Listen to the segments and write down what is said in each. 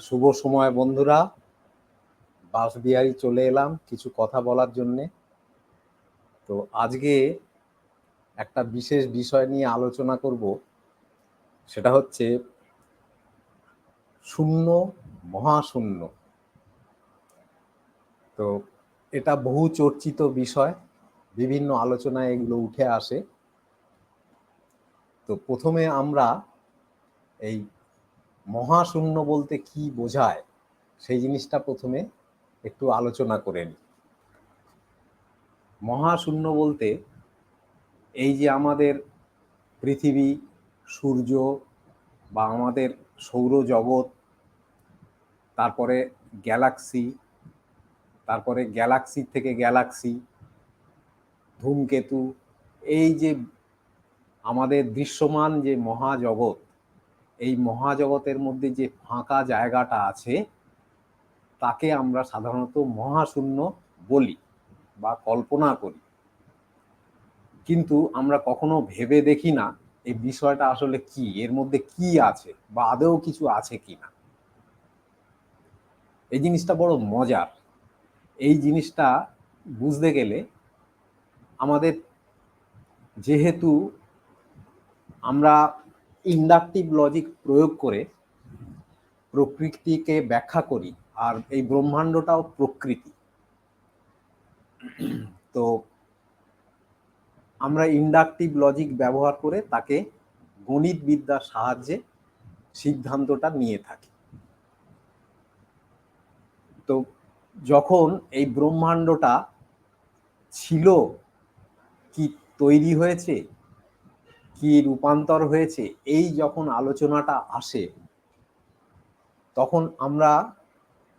শুভ সময় বন্ধুরা, বাঁশবিহারী চলে এলাম কিছু কথা বলার জন্যে। তো আজকে একটা বিশেষ বিষয় নিয়ে আলোচনা করব, সেটা হচ্ছে শূন্য, মহাশূন্য। তো এটা বহু চর্চিত বিষয়, বিভিন্ন আলোচনায় এগুলো উঠে আসে। তো প্রথমে আমরা এই মহাশূন্য বলতে কি বোঝায় সেই জিনিসটা প্রথমে একটু আলোচনা করে নিই। মহাশূন্য বলতে এই যে আমাদের পৃথিবী, সূর্য বা আমাদের সৌরজগৎ, তারপরে গ্যালাক্সি, তারপরে গ্যালাক্সি থেকে গ্যালাক্সি, ধূমকেতু, এই যে আমাদের দৃশ্যমান যে মহাজগৎ, এই মহাজগতের মধ্যে যে ফাঁকা জায়গাটা আছে তাকে আমরা সাধারণত মহাশূন্য বলি বা কল্পনা করি। কিন্তু আমরা কখনো ভেবে দেখি না এই বিষয়টা আসলে কি, এর মধ্যে কি আছে বা আদৌ কিছু আছে কিনা। এই জিনিসটা বড় মজার। এই জিনিসটা বুঝতে গেলে আমাদের, যেহেতু আমরা ইন্ডাকটিভ লজিক প্রয়োগ করে প্রকৃতিকে ব্যাখ্যা করি, আর এই ব্রহ্মাণ্ডটাও প্রকৃতি, তো আমরা ইন্ডাকটিভ লজিক ব্যবহার করে তাকে গণিতবিদ্যার সাহায্যে সিদ্ধান্তটা নিয়ে থাকি। তো যখন এই ব্রহ্মাণ্ডটা ছিল, কি তৈরি হয়েছে, কি রূপান্তর হয়েছে, এই যখন আলোচনাটা আসে তখন আমরা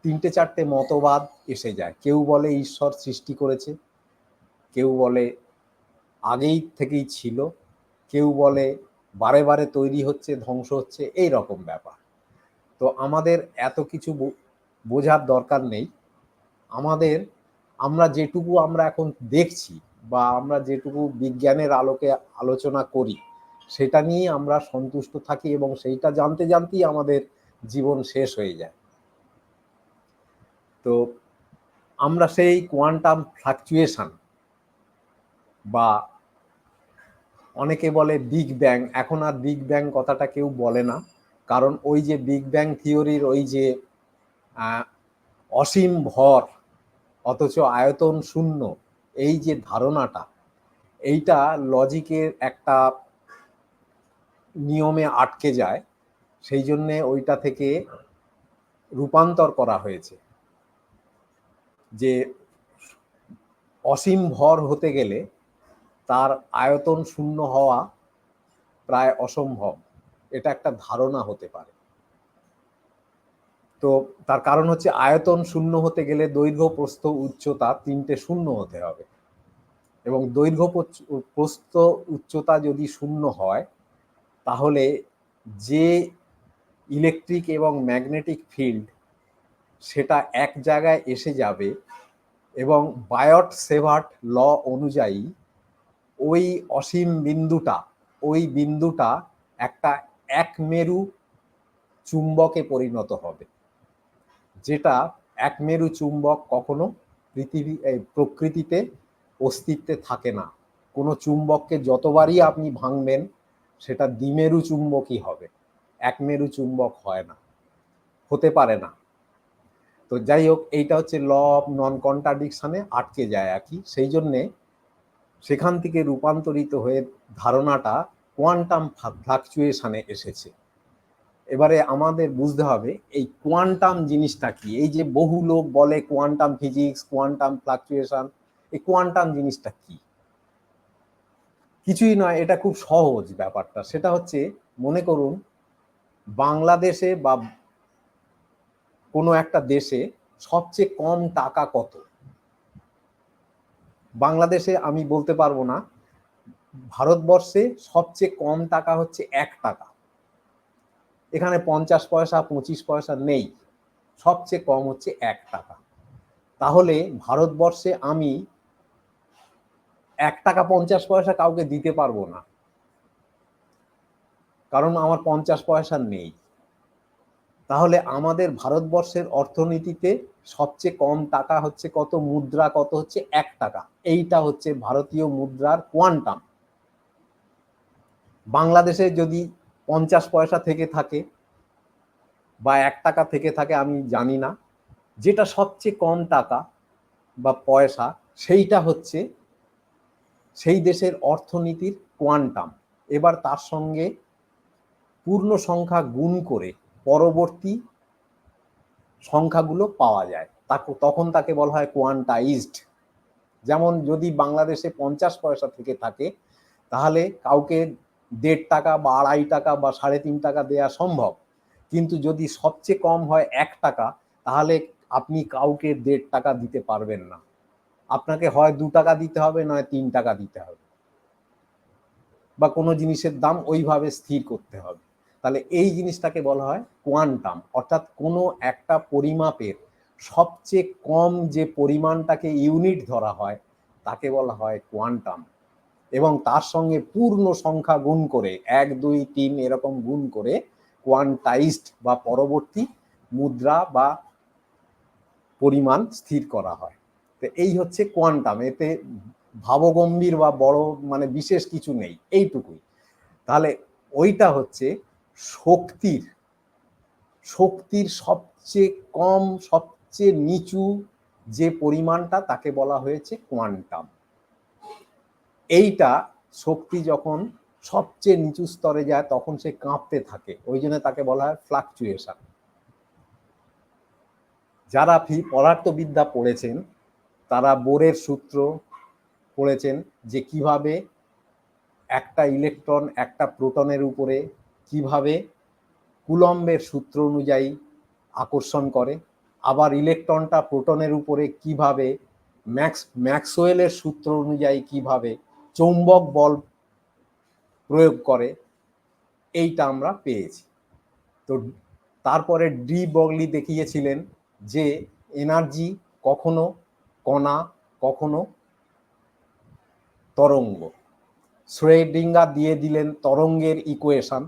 তিনটে চারটে মতবাদ এসে যায়। কেউ বলে ঈশ্বর সৃষ্টি করেছে, কেউ বলে আগেই থেকেই ছিল, কেউ বলে বারে বারে তৈরি হচ্ছে, ধ্বংস হচ্ছে, এই রকম ব্যাপার। তো আমাদের এত কিছু বোঝার দরকার নেই। আমাদের, আমরা যেটুকু আমরা এখন দেখছি বা আমরা যেটুকু বিজ্ঞানের আলোকে আলোচনা করি সেটা নিয়ে আমরা সন্তুষ্ট থাকি, এবং সেইটা জানতে জানতেই আমাদের জীবন শেষ হয়ে যায়। তো আমরা সেই কোয়ান্টাম ফ্লাকচুয়েশন বা অনেকে বলে বিগ ব্যাং, এখন আর বিগ ব্যাং কথাটা কেউ বলে না, কারণ ওই যে বিগ ব্যাং থিওরির ওই যে অসীম ভর অথচ আয়তন শূন্য, এই যে ধারণাটা, এইটা লজিকের একটা নিয়মে আটকে যায়, সেই জন্যে ওইটা থেকে রূপান্তর করা হয়েছে যে অসীম ভর হতে গেলে তার আয়তন শূন্য হওয়া প্রায় অসম্ভব, এটা একটা ধারণা হতে পারে। তো তার কারণ হচ্ছে আয়তন শূন্য হতে গেলে দৈর্ঘ্য, প্রস্থ, উচ্চতা তিনটে শূন্য হতে হবে, এবং দৈর্ঘ্য, প্রস্থ, উচ্চতা যদি শূন্য হয় তাহলে যে ইলেকট্রিক এবং ম্যাগনেটিক ফিল্ড সেটা এক জায়গায় এসে যাবে, এবং বায়ট সেভার্ট ল অনুযায়ী ওই অসীম বিন্দুটা, ওই বিন্দুটা একটা একমেরু চুম্বকে পরিণত হবে, যেটা একমেরু চুম্বক কখনো প্রকৃতিতে অস্তিত্বে থাকে না। কোনো চুম্বককে যতবারই আপনি ভাঙবেন সেটা দ্বিমেরু চুম্বকই হবে, একমেরু চুম্বক হয় না, হতে পারে না। তো যাই হোক, এইটা হচ্ছে ল অফ নন কন্ট্রাডিকশনে আটকে যায় আর কি। সেই জন্যে সেখান থেকে রূপান্তরিত হয়ে ধারণাটা কোয়ান্টাম ফ্লাকচুয়েশনে এসেছে। এবারে আমাদের বুঝতে হবে এই কোয়ান্টাম জিনিসটা কি। এই যে বহু লোক বলে কোয়ান্টাম ফিজিক্স, কোয়ান্টাম ফ্লাকচুয়েশন, এই কোয়ান্টাম জিনিসটা কি? কিছুই নয়, এটা খুব সহজ ব্যাপারটা। সেটা হচ্ছে, মনে করুন বাংলাদেশে বা কোনো একটা দেশে সবচেয়ে কম টাকা কত। বাংলাদেশে আমি বলতে পারবো না, ভারতবর্ষে সবচেয়ে কম টাকা হচ্ছে 1 টাকা। এখানে 50 পয়সা 25 পয়সা নেই, সবচেয়ে কম হচ্ছে 1 টাকা। তাহলে ভারতবর্ষে আমি 1 টাকা 50 পয়সা কাউকে দিতে পারবো না, কারণ আমার 50 পয়সা নেই। তাহলে আমাদের ভারতবর্ষের অর্থনীতিতে সবচেয়ে কম টাকা হচ্ছে কত, মুদ্রা কত হচ্ছে 1 টাকা। এইটা হচ্ছে ভারতীয় মুদ্রার কোয়ান্টাম। বাংলাদেশে যদি 50 পয়সা থেকে থাকে বা 1 টাকা থেকে থাকে আমি জানি না, যেটা সবচেয়ে কম টাকা বা পয়সা সেইটা হচ্ছে সেই দেশের অর্থনীতির কোয়ান্টাম। এবার তার সঙ্গে পূর্ণ সংখ্যা গুণ করে পরবর্তী সংখ্যাগুলো পাওয়া যায়, তখন তাকে বলা হয় কোয়ান্টাইজড। যেমন যদি বাংলাদেশে 50 পয়সা থেকে থাকে তাহলে কাউকে 1.5 টাকা বা 2.5 টাকা বা 3.5 টাকা দেওয়া সম্ভব, কিন্তু যদি সবচেয়ে কম হয় 1 টাকা তাহলে আপনি কাউকে 1.5 টাকা দিতে পারবেন না, আপনাকে হয় 2 টাকা দিতে হবে নয় 3 টাকা দিতে হবে, বা কোনো জিনিসের দাম ওইভাবে স্থির করতে হবে। তাহলে এই জিনিসটাকে বলা হয় কোয়ান্টাম, অর্থাৎ কোনো একটা পরিমাপের সবচেয়ে কম যে পরিমাণটাকে ইউনিট ধরা হয় তাকে বলা হয় কোয়ান্টাম, এবং তার সঙ্গে পূর্ণ সংখ্যা গুণ করে 1 2 3 এরকম গুণ করে কোয়ান্টাইজড বা পরবর্তী মুদ্রা বা পরিমাণ স্থির করা হয়। তো এই হচ্ছে কোয়ান্টাম, এতে ভাবগম্ভীর বা বড় মানে বিশেষ কিছু নেই, এইটুকুই। তাহলে ওইটা হচ্ছে শক্তির শক্তির সবচেয়ে কম সবচেয়ে নিচু যে পরিমাণটা তাকে বলা হয়েছে কোয়ান্টাম। এইটা শক্তি যখন সবচেয়ে নিচু স্তরে যায় তখন সে কাঁপতে থাকে, ওই জন্য তাকে বলা হয় ফ্লাকচুয়েশন। যারা পদার্থবিদ্যা পড়েছেন তারা বোরের সূত্র পড়েছেন, যে কিভাবে একটা ইলেকট্রন একটা প্রোটনের উপরে কিভাবে কুলম্বের সূত্র অনুযায়ী আকর্ষণ করে, আবার ইলেকট্রনটা প্রোটনের উপরে কিভাবে ম্যাক্সওয়েলের সূত্র অনুযায়ী কিভাবে চৌম্বক বল প্রয়োগ করে, এইটা আমরা পেয়েছি। তো তারপরে ডি ব্রগলি দেখিয়েছিলেন যে এনার্জি কখনো কণা কখনো তরঙ্গ। শ্রোডিঙ্গার দিয়ে দিলেন তরঙ্গের ইকুয়েশন।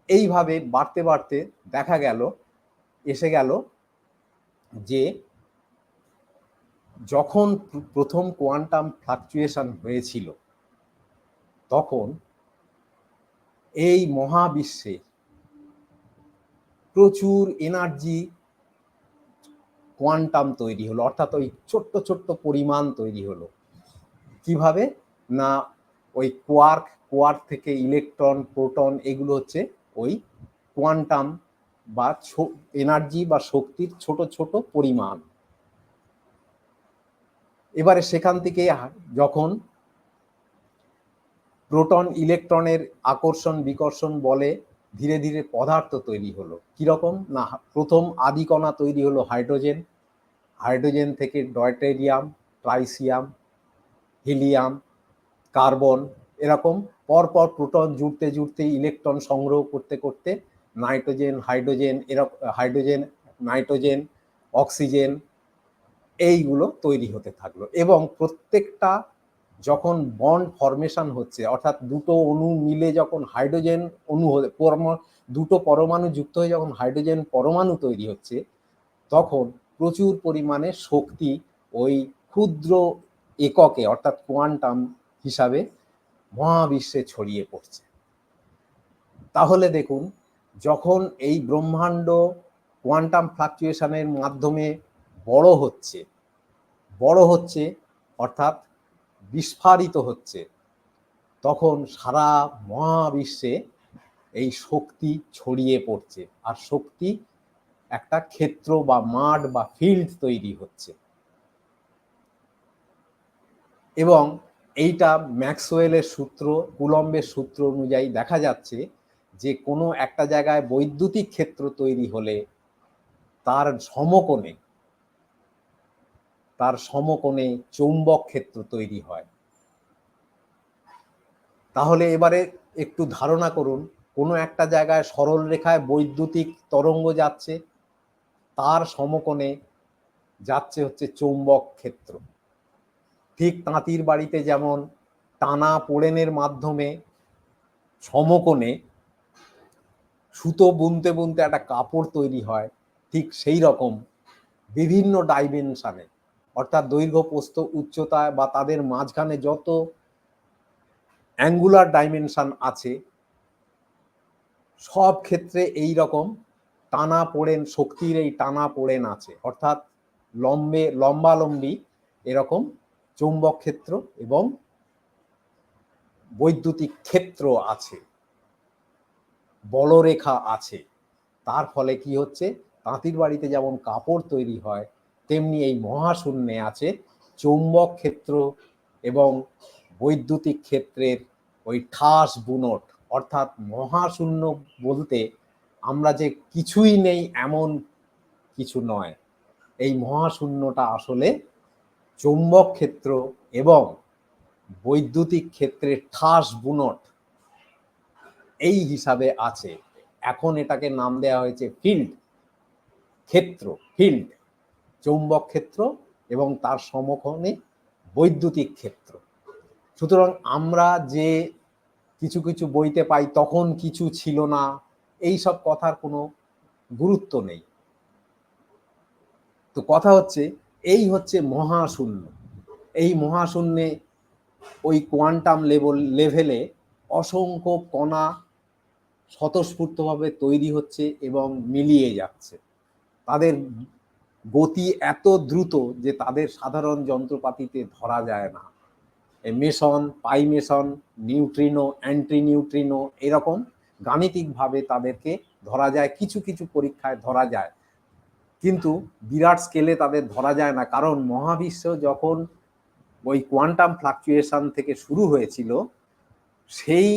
এইভাবে বাড়তে বাড়তে দেখা গেল এসে গেল যে যখন প্রথম কোয়ান্টাম ফ্লাকচুয়েশন হয়েছিল তখন এই মহাবিশ্বে প্রচুর এনার্জি কোয়ান্টাম তৈরি হলো, অর্থাৎ ওই ছোট্ট ছোট্ট পরিমাণ তৈরি হলো। কিভাবে না, ওই কোয়ার্ক থেকে ইলেকট্রন প্রোটন এগুলো হচ্ছে ওই কোয়ান্টাম বা এনার্জি বা শক্তির ছোট ছোট পরিমাণ। এবারে সেখান থেকে যখন প্রোটন ইলেকট্রনের আকর্ষণ বিকর্ষণ বলে ধীরে ধীরে পদার্থ তৈরি হলো। কিরকম না, প্রথম আদিকণা তৈরি হলো হাইড্রোজেন, হাইড্রোজেন থেকে ডয়টেরিয়াম, ট্রাইসিয়াম, হিলিয়াম, কার্বন, এরকম পরপর প্রোটন জুড়তে জুড়তে ইলেকট্রন সংগ্রহ করতে করতে nitrogen, hydrogen, hydrogen, nitrogen, oxygen এইগুলো তৈরি হতে থাকলো। এবং প্রত্যেকটা যখন বন্ড ফরমেশন হচ্ছে, অর্থাৎ দুটো অণু মিলে যখন হাইড্রোজেন অণু দুটো পরমাণু যুক্ত হয়ে যখন হাইড্রোজেন পরমাণু তৈরি হচ্ছে, তখন প্রচুর পরিমাণে শক্তি ওই ক্ষুদ্র এককে অর্থাৎ কোয়ান্টাম হিসাবে মহাবিশ্বে ছড়িয়ে পড়ছে। তাহলে দেখুন, যখন এই ব্রহ্মাণ্ড কোয়ান্টাম ফ্লাকচুয়েশনের মাধ্যমে বড় হচ্ছে অর্থাৎ বিস্ফারিত হচ্ছে, তখন সারা মহাবিশ্বে এই শক্তি ছড়িয়ে পড়ছে, আর শক্তি একটা ক্ষেত্র বা মাঠ বা ফিল্ড তৈরি হচ্ছে। এবং এইটা ম্যাক্সওয়েলের সূত্র, কুলম্বের সূত্র অনুযায়ী দেখা যাচ্ছে যে কোনো একটা জায়গায় বৈদ্যুতিক ক্ষেত্র তৈরি হলে তার সমকোণে চৌম্বক ক্ষেত্র তৈরি হয়। তাহলে এবারে একটু ধারণা করুন, কোনো একটা জায়গায় সরল রেখায় বৈদ্যুতিক তরঙ্গ যাচ্ছে, তার সমকোণে যাচ্ছে হচ্ছে চৌম্বক ক্ষেত্র। ঠিক তাঁতির বাড়িতে যেমন টানা পোড়েনের মাধ্যমে সমকোণে সুতো বুনতে বুনতে একটা কাপড় তৈরি হয়, ঠিক সেই রকম বিভিন্ন ডাইমেনশনে, অর্থাৎ দৈর্ঘ্য, প্রস্থ, উচ্চতায় বা তাদের মাঝখানে যত অ্যাঙ্গুলার ডাইমেনশন আছে সব ক্ষেত্রে এই রকম টানা পোড়েন, শক্তির এই টানা পোড়েন আছে, অর্থাৎ লম্বালম্বি এরকম চৌম্বক ক্ষেত্র এবং বৈদ্যুতিক ক্ষেত্র আছে, বলরেখা আছে। তার ফলে কি হচ্ছে, তাঁতির বাড়িতে যেমন কাপড় তৈরি হয় তেমনি এই মহাশূন্যে আছে চৌম্বক ক্ষেত্র এবং বৈদ্যুতিক ক্ষেত্রের ওই ঠাস বুনট। অর্থাৎ মহাশূন্য বলতে আমরা যে কিছুই নেই এমন কিছু নয়, এই মহাশূন্যটা আসলে চৌম্বক ক্ষেত্র এবং বৈদ্যুতিক ক্ষেত্রের ঠাস বুনট এই হিসাবে আছে। এখন এটাকে নাম দেওয়া হয়েছে ফিল্ড ক্ষেত্র, ফিল্ড চৌম্বক ক্ষেত্র এবং তার সমকোণে বৈদ্যুতিক ক্ষেত্র। সুতরাং আমরা যে কিছু কিছু বইতে পাই তখন কিছু ছিল না, এই সব কথার কোনো গুরুত্ব নেই। তো কথা হচ্ছে এই হচ্ছে মহাশূন্য। এই মহাশূন্যে ওই কোয়ান্টাম লেভেলে অসংখ্য কণা স্বতঃস্ফূর্তভাবে তৈরি হচ্ছে এবং মিলিয়ে যাচ্ছে। তাদের গতি এত দ্রুত যে তাদের সাধারণ যন্ত্রপাতিতে ধরা যায় না। মেসন, পাই মেসন, নিউট্রিনো, অ্যান্টি নিউট্রিনো এরকম গাণিতিকভাবে তাদেরকে ধরা যায়, কিছু কিছু পরীক্ষায় ধরা যায়, কিন্তু বিরাট স্কেলে তাদের ধরা যায় না। কারণ মহাবিশ্ব যখন ওই কোয়ান্টাম ফ্লাকচুয়েশন থেকে শুরু হয়েছিল, সেই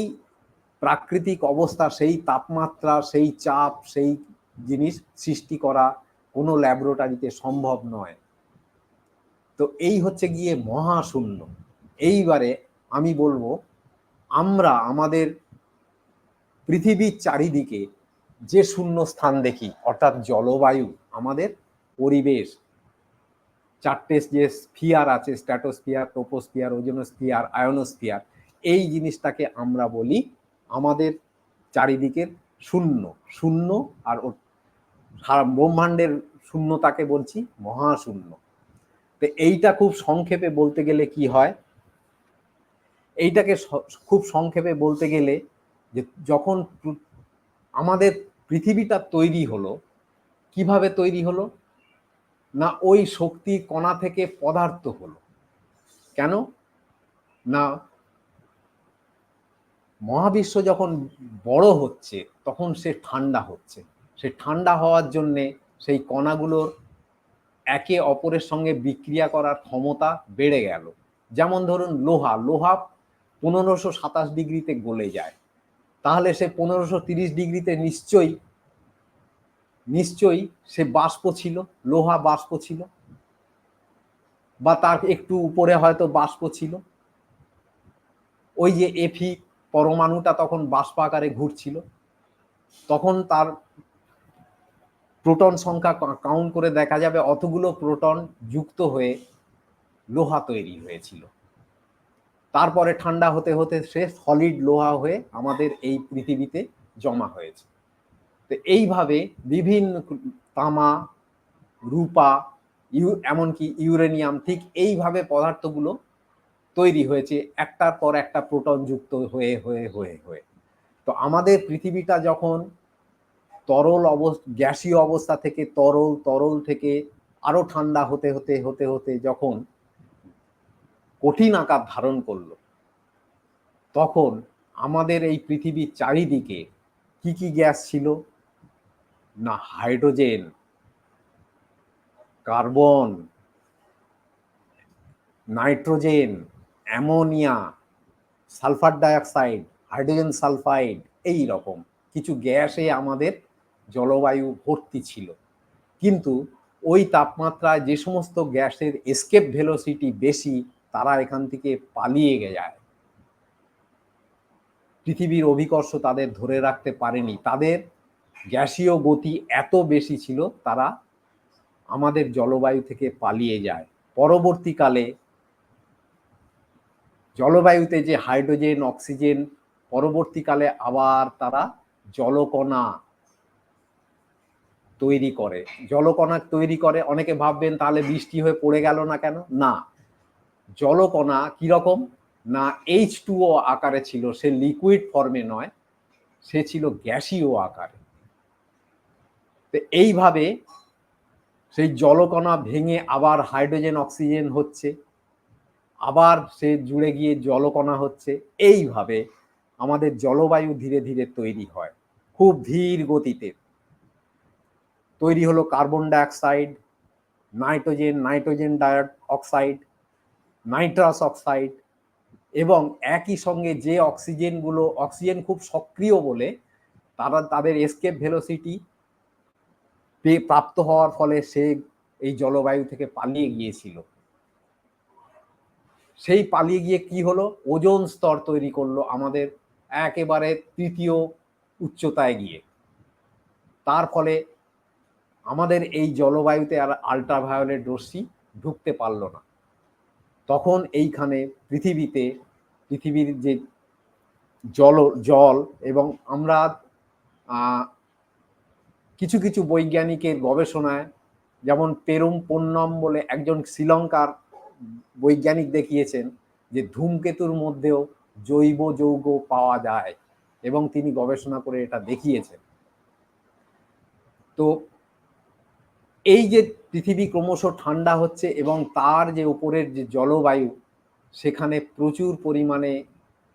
প্রাকৃতিক অবস্থা, সেই তাপমাত্রা, সেই চাপ, সেই জিনিস সৃষ্টি করা কোনো ল্যাবরেটরিতে সম্ভব নয়। তো এই হচ্ছে গিয়ে মহাশূন্য। এইবারে আমি বলবো আমরা আমাদের পৃথিবীর চারিদিকে যে শূন্য স্থান দেখি, অর্থাৎ জলবায়ু, আমাদের পরিবেশ, চারটে যে স্ফিয়ার আছে, স্ট্র্যাটোস্ফিয়ার, ট্রোপোস্ফিয়ার, ওজোনোস্ফিয়ার, আয়োনোস্ফিয়ার, এই জিনিসটাকে আমরা বলি আমাদের চারিদিকের শূন্য। শূন্য আর ব্রহ্মাণ্ডের শূন্যতাকে বলছি মহাশূন্য। তো এইটা খুব সংক্ষেপে বলতে গেলে কি হয়, এইটাকে খুব সংক্ষেপে বলতে গেলে যে যখন আমাদের পৃথিবীটা তৈরি হলো, কিভাবে তৈরি হলো না, ওই শক্তি কণা থেকে পদার্থ হলো। কেন না, মহাবিশ্ব যখন বড় হচ্ছে তখন সে ঠান্ডা হচ্ছে, সে ঠান্ডা হওয়ার জন্যে সেই কণাগুলোর একে অপরের সঙ্গে বিক্রিয়া করার ক্ষমতা বেড়ে গেল। যেমন ধরুন লোহা, 1527 ডিগ্রিতে গলে যায়, তাহলে সে 1530 ডিগ্রিতে নিশ্চয়ই সে বাষ্প ছিল, লোহা বাষ্প ছিল, বা তার একটু উপরে হয়তো বাষ্প ছিল। ওই যে এফি পরমাণুটা তখন বাষ্প আকারে ঘুরছিল, তখন তার প্রোটন সংখ্যা কাউন্ট করে দেখা যাবে অতগুলো প্রোটন যুক্ত হয়ে লোহা তৈরি হয়েছিল। তারপরে ঠান্ডা হতে হতে সে সলিড লোহা হয়ে আমাদের এই পৃথিবীতে জমা হয়েছে। তো এইভাবে বিভিন্ন তামা, রূপা, এমনকি ইউরেনিয়াম, ঠিক এইভাবে পদার্থগুলো তৈরি হয়েছে একটার পর একটা প্রোটন যুক্ত হয়ে হয়ে হয়ে হয়ে। তো আমাদের পৃথিবীটা যখন তরল গ্যাসীয় অবস্থা থেকে তরল থেকে আরো ঠান্ডা হতে হতে হতে হতে যখন কঠিন আকার ধারণ করলো, তখন আমাদের এই পৃথিবীর চারিদিকে কি কি গ্যাস ছিল না, hydrogen, carbon, nitrogen, ammonia, sulphur dioxide, hydrogen sulphide, এই রকম কিছু গ্যাসে আমাদের জলবায়ু ভর্তি ছিল। কিন্তু ওই তাপমাত্রায় যে সমস্ত গ্যাসের এসকেপ ভেলোসিটি বেশি, তারা এখান থেকে পালিয়ে যায়। পৃথিবীর অভিকর্ষ তাদের ধরে রাখতে পারেনি, তাদের গ্যাসীয় গতি এত বেশি ছিল, তারা আমাদের জলবায়ু থেকে পালিয়ে যায়। পরবর্তীকালে জলবায়ুতে যে হাইড্রোজেন, অক্সিজেন, পরবর্তীকালে আবার তারা জলকণা তৈরি করে, জলকণা তৈরি করে। অনেকে ভাববেন তাহলে বৃষ্টি হয়ে পড়ে গেল না কেন? না, জলকণা কিরকম না H2O আকারে ছিল, সে লিকুইড ফর্মে নয়, সে ছিল গ্যাসীয় আকারে। তো এইভাবে সেই জলকণা ভেঙে আবার হাইড্রোজেন অক্সিজেন হচ্ছে, আবার সে জুড়ে গিয়ে জলকণা হচ্ছে। এইভাবে আমাদের জলবায়ু ধীরে ধীরে তৈরি হয়, খুব ধীর গতিতে। তৈরি হলো carbon dioxide, nitrogen, nitrogen dioxide, nitrous oxide, এবং একই সঙ্গে যে অক্সিজেনগুলো, অক্সিজেন খুব সক্রিয় বলে তারা তাদের এসকেপ ভেলোসিটি প্রাপ্ত হওয়ার ফলে সে এই জলবায়ু থেকে পালিয়ে গিয়েছিল। সেই পালিয়ে গিয়ে কি হলো, ওজোন স্তর তৈরি করলো আমাদের একেবারে তৃতীয় উচ্চতায় গিয়ে। তার ফলে আমাদের এই জলবায়ুতে আর আল্ট্রাভায়োলেট রশ্মি ঢুকতে পারলো না। তখন এইখানে পৃথিবীর যে জল এবং আমরা কিছু কিছু বৈজ্ঞানিকের গবেষণায়, যেমন পেরুম পন্নম বলে একজন শ্রীলঙ্কার বৈজ্ঞানিক দেখিয়েছেন যে ধূমকেতুর মধ্যেও জৈব যৌগ পাওয়া যায়, এবং তিনি গবেষণা করে এটা দেখিয়েছেন। তো এই যে পৃথিবী ক্রমশ ঠান্ডা হচ্ছে এবং তার যে উপরের যে জলবায়ু, সেখানে প্রচুর পরিমাণে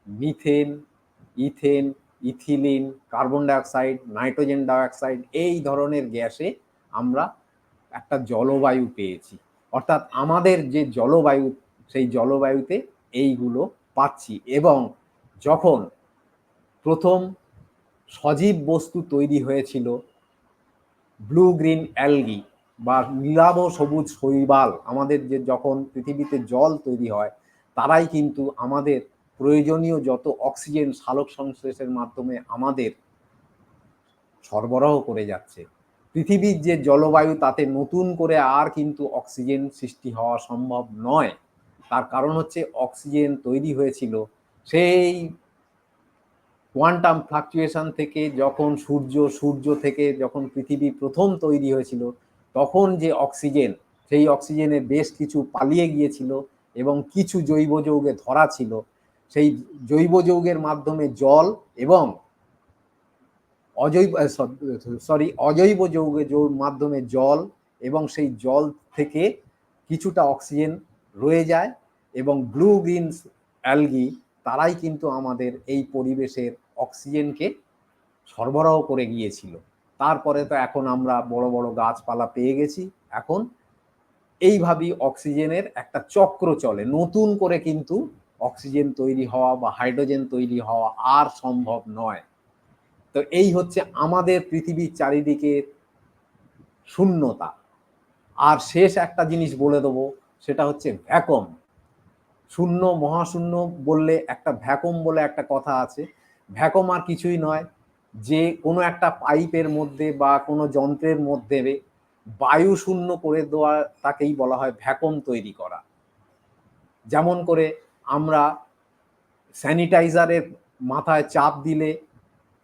methane, ethane, ethylene, carbon dioxide, nitrogen dioxide, এই ধরনের গ্যাসে আমরা একটা জলবায়ু পেয়েছি। অর্থাৎ আমাদের যে জলবায়ু, সেই জলবায়ুতে এইগুলো পাচ্ছি। এবং যখন প্রথম সজীব বস্তু তৈরি হয়েছিল, ব্লু গ্রিন অ্যালগি বা নীলাভ সবুজ শৈবাল, আমাদের যে যখন পৃথিবীতে জল তৈরি হয়, তারাই কিন্তু আমাদের প্রয়োজনীয় যত অক্সিজেন সালোক সংশ্লেষের মাধ্যমে আমাদের সরবরাহ করে যাচ্ছে। পৃথিবীর যে জলবায়ু, তাতে নতুন করে আর কিন্তু অক্সিজেন সৃষ্টি হওয়া সম্ভব নয়। তার কারণ হচ্ছে অক্সিজেন তৈরি হয়েছিল সেই কোয়ান্টাম ফ্লাকচুয়েশন থেকে, যখন সূর্য থেকে যখন পৃথিবী প্রথম তৈরি হয়েছিল, তখন যে অক্সিজেন, সেই অক্সিজেনের বেশ কিছু পালিয়ে গিয়েছিল এবং কিছু জৈব যৌগে ধরা ছিল। সেই জৈব যৌগের মাধ্যমে জল এবং অজৈব যৌগের মাধ্যমে জল, এবং সেই জল থেকে কিছুটা অক্সিজেন রয়ে যায়, এবং ব্লু গ্রিন অ্যালগি তারাই কিন্তু আমাদের এই পরিবেশের অক্সিজেনকে সরবরাহ করে গিয়েছিল। তারপরে তো এখন আমরা বড় বড় গাছপালা পেয়ে গেছি। এখন এইভাবেই অক্সিজেনের একটা চক্র চলে, নতুন করে কিন্তু অক্সিজেন তৈরি হওয়া বা হাইড্রোজেন তৈরি হওয়া আর সম্ভব নয়। তো এই হচ্ছে আমাদের পৃথিবীর চারিদিকে শূন্যতা। আর শেষ একটা জিনিস বলে দেবো, সেটা হচ্ছে ভ্যাকুয়াম। শূন্য, মহাশূন্য বললে একটা ভ্যাকুয়াম বলে একটা কথা আছে। ভ্যাকুয়াম আর কিছুই নয়, যে কোনো একটা পাইপের মধ্যে বা কোনো যন্ত্রের মধ্যে বায়ু শূন্য করে দেওয়া, তাকেই বলা হয় ভ্যাকুয়াম তৈরি করা। যেমন করে আমরা স্যানিটাইজারের মাথায় চাপ দিলে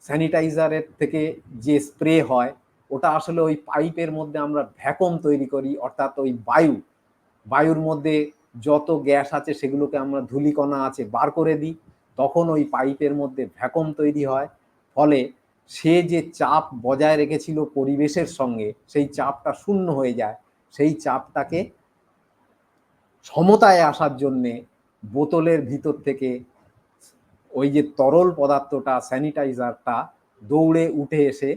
স্যানিটাইজারের থেকে যে স্প্রে হয়, ওটা আসলে ওই পাইপের মধ্যে আমরা ভ্যাকুয়াম তৈরি করি। অর্থাৎ ওই বায়ুর মধ্যে যত গ্যাস আছে সেগুলোকে আমরা ধূলিকণা আছে বার করে দিই, তখন ওই পাইপের মধ্যে ভ্যাকুয়াম তৈরি হয়। ফলে সে যে চাপ বজায় রেখেছিল পরিবেশের সঙ্গে, সেই চাপটা শূন্য হয়ে যায়। সেই চাপটাকে সমতায় আসার জন্যে বোতলের ভিতর থেকে ওই যে তরল পদার্থটা, স্যানিটাইজারটা দৌড়ে উঠে এসে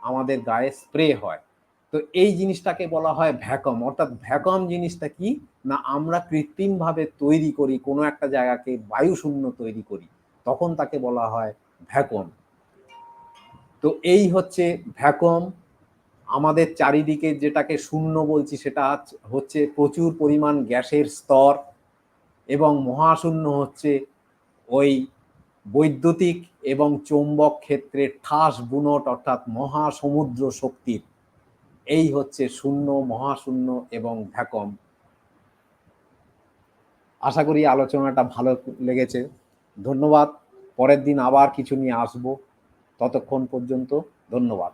আমাদের গায়ে স্প্রে হয়। তো এই জিনিসটাকে বলা হয় ভ্যাকুয়াম। অর্থাৎ ভ্যাকুয়াম জিনিসটা কি না, আমরা কৃত্রিমভাবে তৈরি করি কোনো একটা জায়গাকে, বায়ু শূন্য তৈরি করি, তখন তাকে বলা হয় ভ্যাকুয়াম। তো এই হচ্ছে ভ্যাকুয়াম। আমাদের চারিদিকে যেটাকে শূন্য বলছি, সেটা হচ্ছে প্রচুর পরিমাণ গ্যাসের স্তর, এবং মহাশূন্য হচ্ছে ওই বৈদ্যুতিক এবং চৌম্বক ক্ষেত্রে ঠাস বুনট, অর্থাৎ মহাসমুদ্র শক্তির। এই হচ্ছে শূন্য, মহাশূন্য এবং ভ্যাকুয়াম। আশা করি আলোচনাটা ভালো লেগেছে। ধন্যবাদ। পরের দিন আবার কিছু নিয়ে আসবো। ততক্ষণ পর্যন্ত ধন্যবাদ।